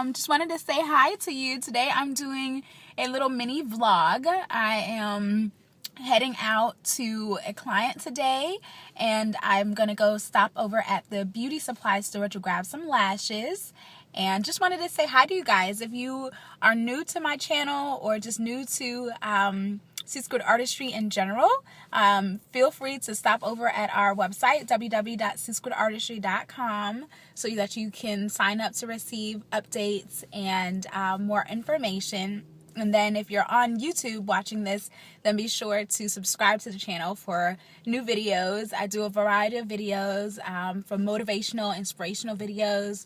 just wanted to say hi to you. Today I'm doing a little mini vlog. I am heading out to a client today, and I'm gonna go stop over at the beauty supply store to grab some lashes. And just wanted to say hi to you guys. If you are new to my channel or just new to C Squared Artistry in general, feel free to stop over at our website, www.csquaredartistry.com, so that you can sign up to receive updates and more information. And then if you're on YouTube watching this, then be sure to subscribe to the channel for new videos. I do a variety of videos, from motivational, inspirational videos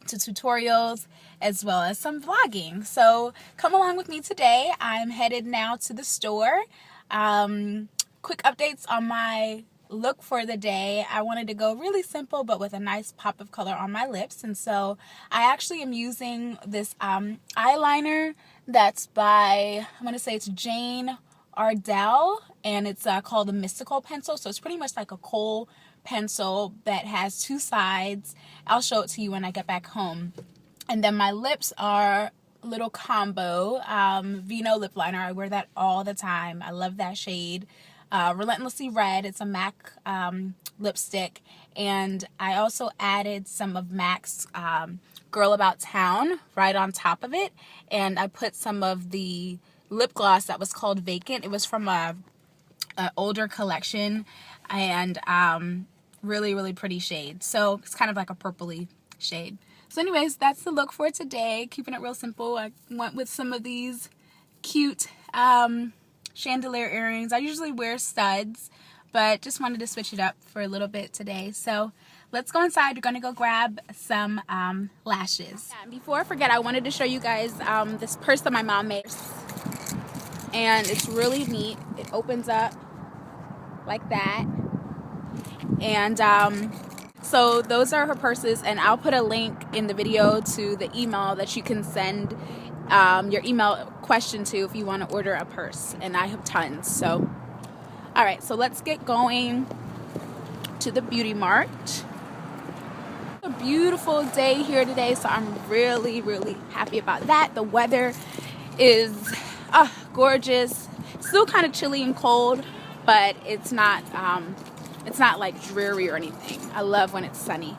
to tutorials, as well as some vlogging. So come along with me today. I'm headed now to the store. Quick updates on my look for the day. I wanted to go really simple but with a nice pop of color on my lips, and so I actually am using this eyeliner that's by, I'm gonna say it's Jane Ardell, and it's called the Mystical Pencil. So it's pretty much like a kohl pencil that has two sides. I'll show it to you when I get back home. And then my lips are a little combo Vino lip liner. I wear that all the time. I love that shade. Relentlessly Red. It's a MAC lipstick, and I also added some of MAC's Girl About Town right on top of it, and I put some of the lip gloss that was called Vacant. It was from a older collection, and really pretty shade. So it's kind of like a purpley shade. So anyways, that's the look for today. Keeping it real simple. I went with some of these cute chandelier earrings. I usually wear studs, but just wanted to switch it up for a little bit today. So let's go inside. We're gonna go grab some lashes. And before I forget, I wanted to show you guys this purse that my mom made, and it's really neat. It opens up like that, and so those are her purses, and I'll put a link in the video to the email that you can send your email question to if you want to order a purse, and I have tons. So all right, so let's get going to the Beauty Mart. A beautiful day here today, so I'm really happy about that. The weather is gorgeous. Still kind of chilly and cold, but it's not like dreary or anything. I love when it's sunny.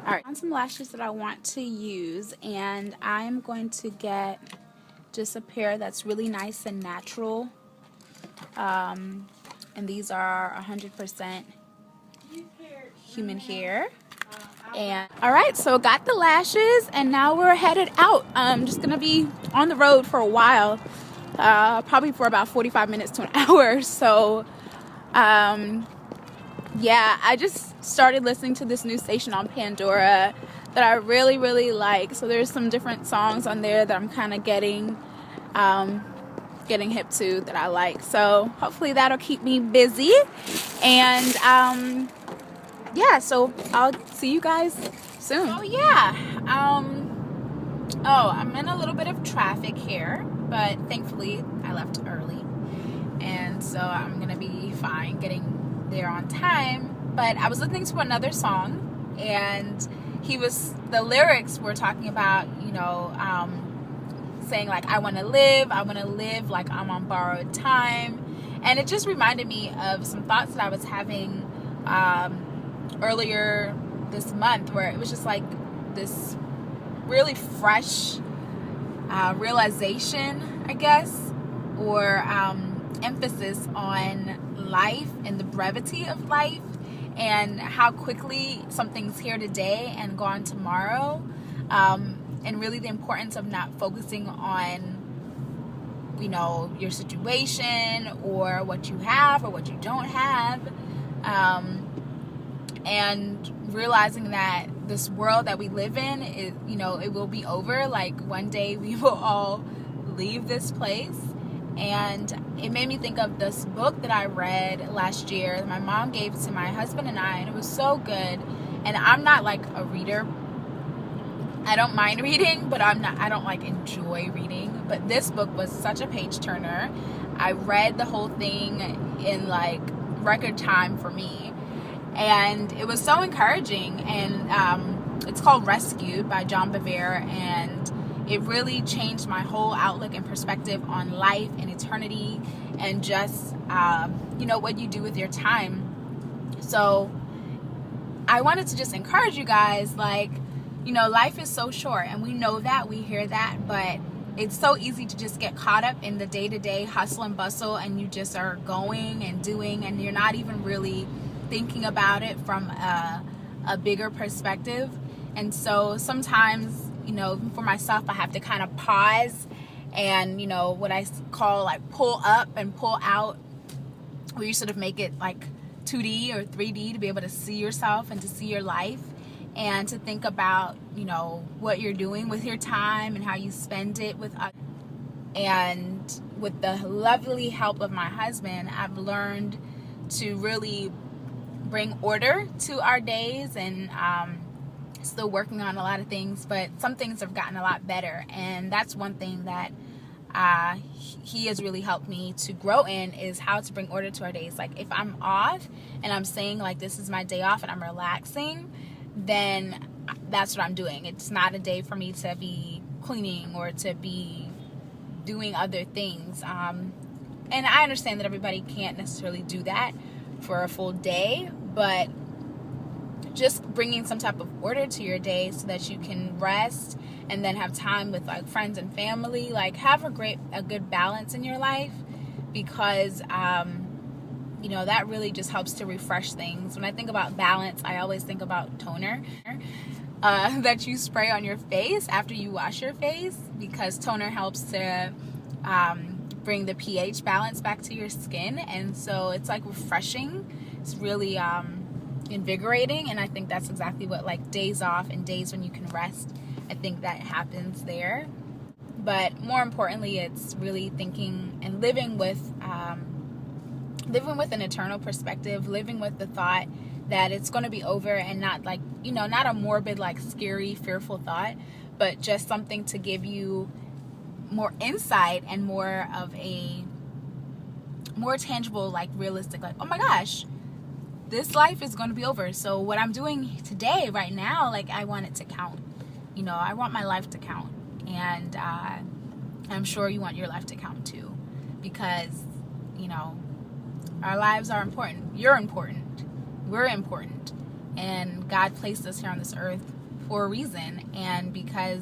All right, on some lashes that I want to use, and I'm going to get just a pair that's really nice and natural. And these are 100% human hair. And all right, so got the lashes, and now we're headed out. I'm just gonna be on the road for a while, probably for about 45 minutes to an hour. So yeah, I just started listening to this new station on Pandora that I really like. So there's some different songs on there that I'm kind of getting hip to that I like. So hopefully that'll keep me busy. And yeah, so I'll see you guys soon. Oh yeah, I'm in a little bit of traffic here, but thankfully I left early, and so I'm gonna be fine getting there on time. But I was listening to another song, and the lyrics were talking about, you know, saying like, I want to live like I'm on borrowed time. And it just reminded me of some thoughts that I was having earlier this month, where it was just like this really fresh realization, I guess, or emphasis on life and the brevity of life, and how quickly something's here today and gone tomorrow, and really the importance of not focusing on, you know, your situation or what you have or what you don't have, and realizing that this world that we live in is, you know, it will be over. Like one day we will all leave this place. And it made me think of this book that I read last year. My mom gave it to my husband and I, and it was so good. And I'm not like a reader. I don't mind reading, but I don't like enjoy reading. But this book was such a page turner. I read the whole thing in like record time for me, and it was so encouraging. And it's called Rescued by John Bevere, and it really changed my whole outlook and perspective on life and eternity, and just what you do with your time. So I wanted to just encourage you guys, like, life is so short, and we know that, we hear that, but it's so easy to just get caught up in the day-to-day hustle and bustle, and you just are going and doing, and you're not even really thinking about it from a bigger perspective. And so sometimes, for myself, I have to kind of pause and, what I call like pull up and pull out, where you sort of make it like 2D or 3D to be able to see yourself and to see your life, and to think about, what you're doing with your time and how you spend it with others. And with the lovely help of my husband, I've learned to really bring order to our days, and still working on a lot of things, but some things have gotten a lot better. And that's one thing that he has really helped me to grow in, is how to bring order to our days. Like, if I'm off and I'm saying like this is my day off and I'm relaxing, then that's what I'm doing. It's not a day for me to be cleaning or to be doing other things. And I understand that everybody can't necessarily do that for a full day, but just bringing some type of order to your day so that you can rest and then have time with like friends and family. Like, have a good balance in your life, because that really just helps to refresh things. When I think about balance, I always think about toner that you spray on your face after you wash your face, because toner helps to bring the pH balance back to your skin, and so it's like refreshing. It's really invigorating, and I think that's exactly what, like, days off and days when you can rest, I think that happens there. But more importantly, it's really thinking and living with an eternal perspective, living with the thought that it's going to be over, and not like, not a morbid, like scary, fearful thought, but just something to give you more insight and more of a more tangible, like realistic, like, oh my gosh, this life is going to be over. So what I'm doing today, right now, like, I want it to count. I want my life to count. And I'm sure you want your life to count too, because, our lives are important. You're important. We're important. And God placed us here on this earth for a reason. And because,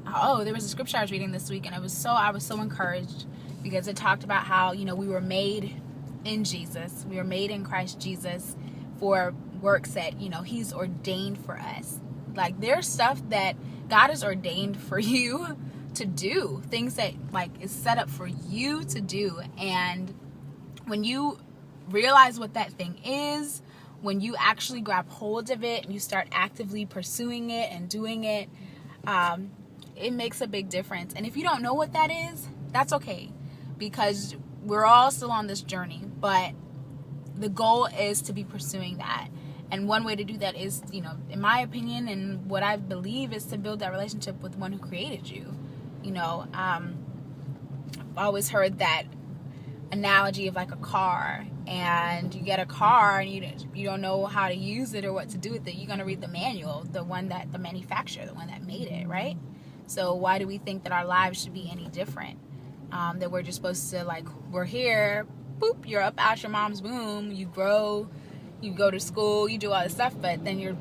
there was a scripture I was reading this week, and I was so encouraged, because it talked about how, we were made in Jesus. We were made in Christ Jesus for works that, He's ordained for us. Like, there's stuff that God has ordained for you to do, things that, like, is set up for you to do. And when you realize what that thing is, when you actually grab hold of it and you start actively pursuing it and doing it, it makes a big difference. And if you don't know what that is, that's okay, because we're all still on this journey, but the goal is to be pursuing that. And one way to do that is, in my opinion, and what I believe, is to build that relationship with the one who created you. I've always heard that analogy of like a car, and you get a car and you don't know how to use it or what to do with it. You're going to read the manual, the one that the manufacturer, the one that made it, right? So why do we think that our lives should be any different? That we're just supposed to, like, we're here, boop, you're up out your mom's womb, you grow, you go to school, you do all this stuff, but then you're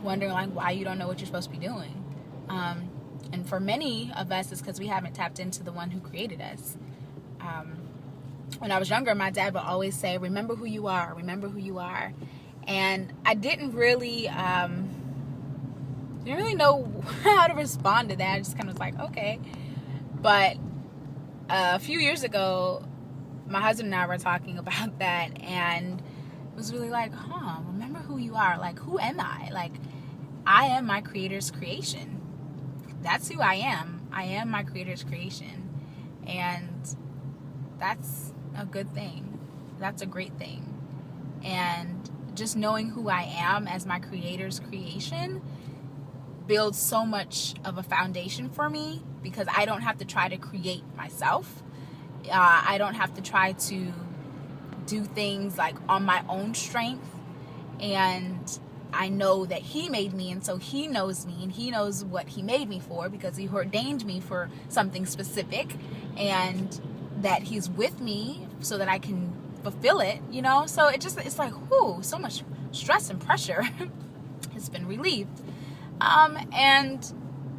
wondering, like, why you don't know what you're supposed to be doing. And for many of us, it's because we haven't tapped into the one who created us. When I was younger, my dad would always say, remember who you are, remember who you are. And I didn't really know how to respond to that. I just kind of was like, okay. But a few years ago, my husband and I were talking about that, and it was really like, remember who you are. Like, who am I? Like, I am my Creator's creation. That's who I am. I am my Creator's creation. And that's a good thing. That's a great thing. And just knowing who I am as my Creator's creation builds so much of a foundation for me, because I don't have to try to create myself. I don't have to try to do things like on my own strength. And I know that he made me, and so he knows me, and he knows what he made me for, because he ordained me for something specific, and that he's with me so that I can fulfill it, you know. So it's like, whoo, so much stress and pressure has been relieved. And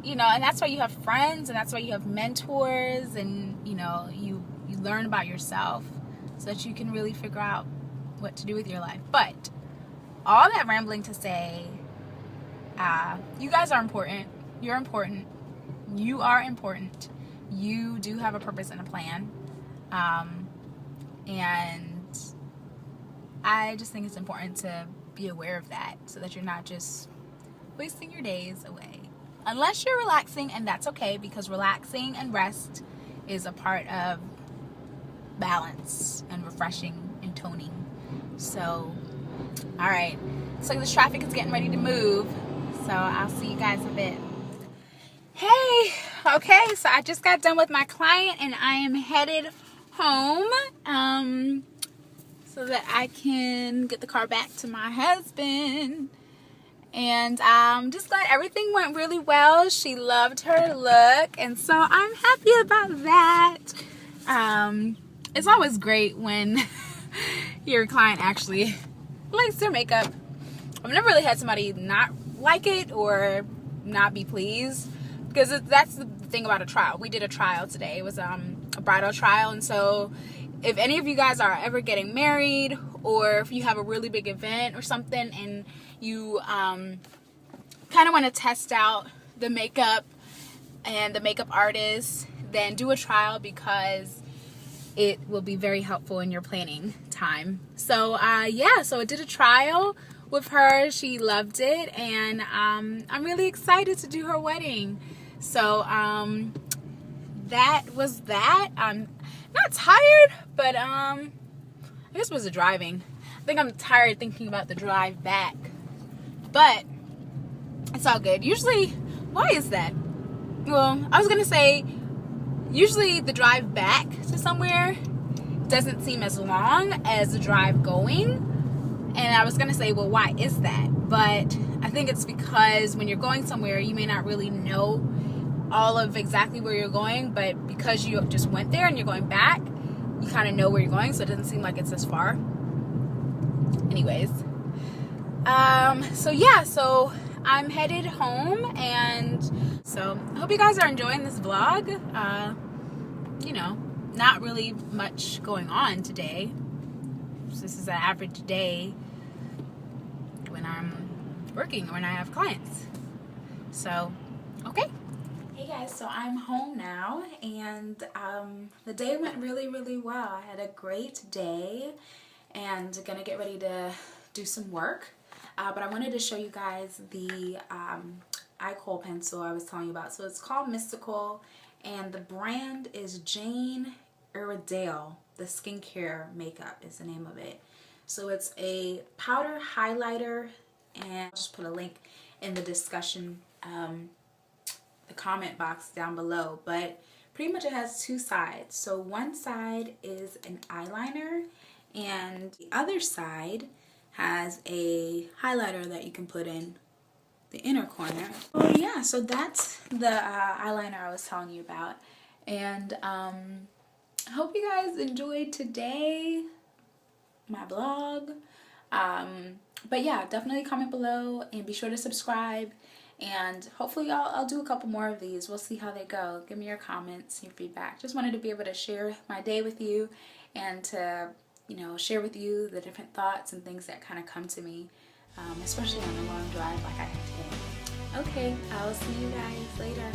you know, and that's why you have friends, and that's why you have mentors, and you know, you learn about yourself so that you can really figure out what to do with your life. But all that rambling to say, you guys are important. You're important. You are important. You do have a purpose and a plan. And I just think it's important to be aware of that, so that you're not just wasting your days away. Unless you're relaxing, and that's okay, because relaxing and rest is a part of balance and refreshing and toning. So, all right. So this traffic is getting ready to move. So I'll see you guys in a bit. Hey, okay, so I just got done with my client, and I am headed home so that I can get the car back to my husband. And I'm just glad everything went really well. She loved her look, and so I'm happy about that. It's always great when your client actually likes their makeup. I've never really had somebody not like it or not be pleased, because that's the thing about a trial. We did a trial today. It was a bridal trial, and so if any of you guys are ever getting married, or if you have a really big event or something, and you kind of want to test out the makeup and the makeup artist, then do a trial, because it will be very helpful in your planning time. So yeah, so I did a trial with her. She loved it, and I'm really excited to do her wedding. So that was that. I'm not tired, but I guess it was the driving. I think I'm tired thinking about the drive back, but it's all good. Usually, why is that? Well, I was gonna say, usually the drive back to somewhere doesn't seem as long as the drive going. And I was gonna say, well, why is that? But I think it's because when you're going somewhere, you may not really know all of exactly where you're going, but because you just went there and you're going back, you kind of know where you're going, so it doesn't seem like it's as far. Anyways, so yeah, so I'm headed home, and so I hope you guys are enjoying this vlog. You know, not really much going on today. This is an average day when I'm working or when I have clients. So, okay. Hey guys, so I'm home now, and the day went really, really well. I had a great day, and gonna get ready to do some work. But I wanted to show you guys the eye kohl pencil I was telling you about. So it's called Mystical, and the brand is Jane Iredale. The skincare makeup is the name of it. So it's a powder highlighter, and I'll just put a link in the discussion, the comment box down below. But pretty much it has two sides. So one side is an eyeliner, and the other side has a highlighter that you can put in the inner corner. Oh yeah, so that's the eyeliner I was telling you about. And I hope you guys enjoyed today, my vlog. But yeah, definitely comment below, and be sure to subscribe, and hopefully I'll do a couple more of these. We'll see how they go. Give me your comments, your feedback. Just wanted to be able to share my day with you, and to, you know, share with you the different thoughts and things that kind of come to me, especially on a long drive like I had today. Okay, I'll see you guys later.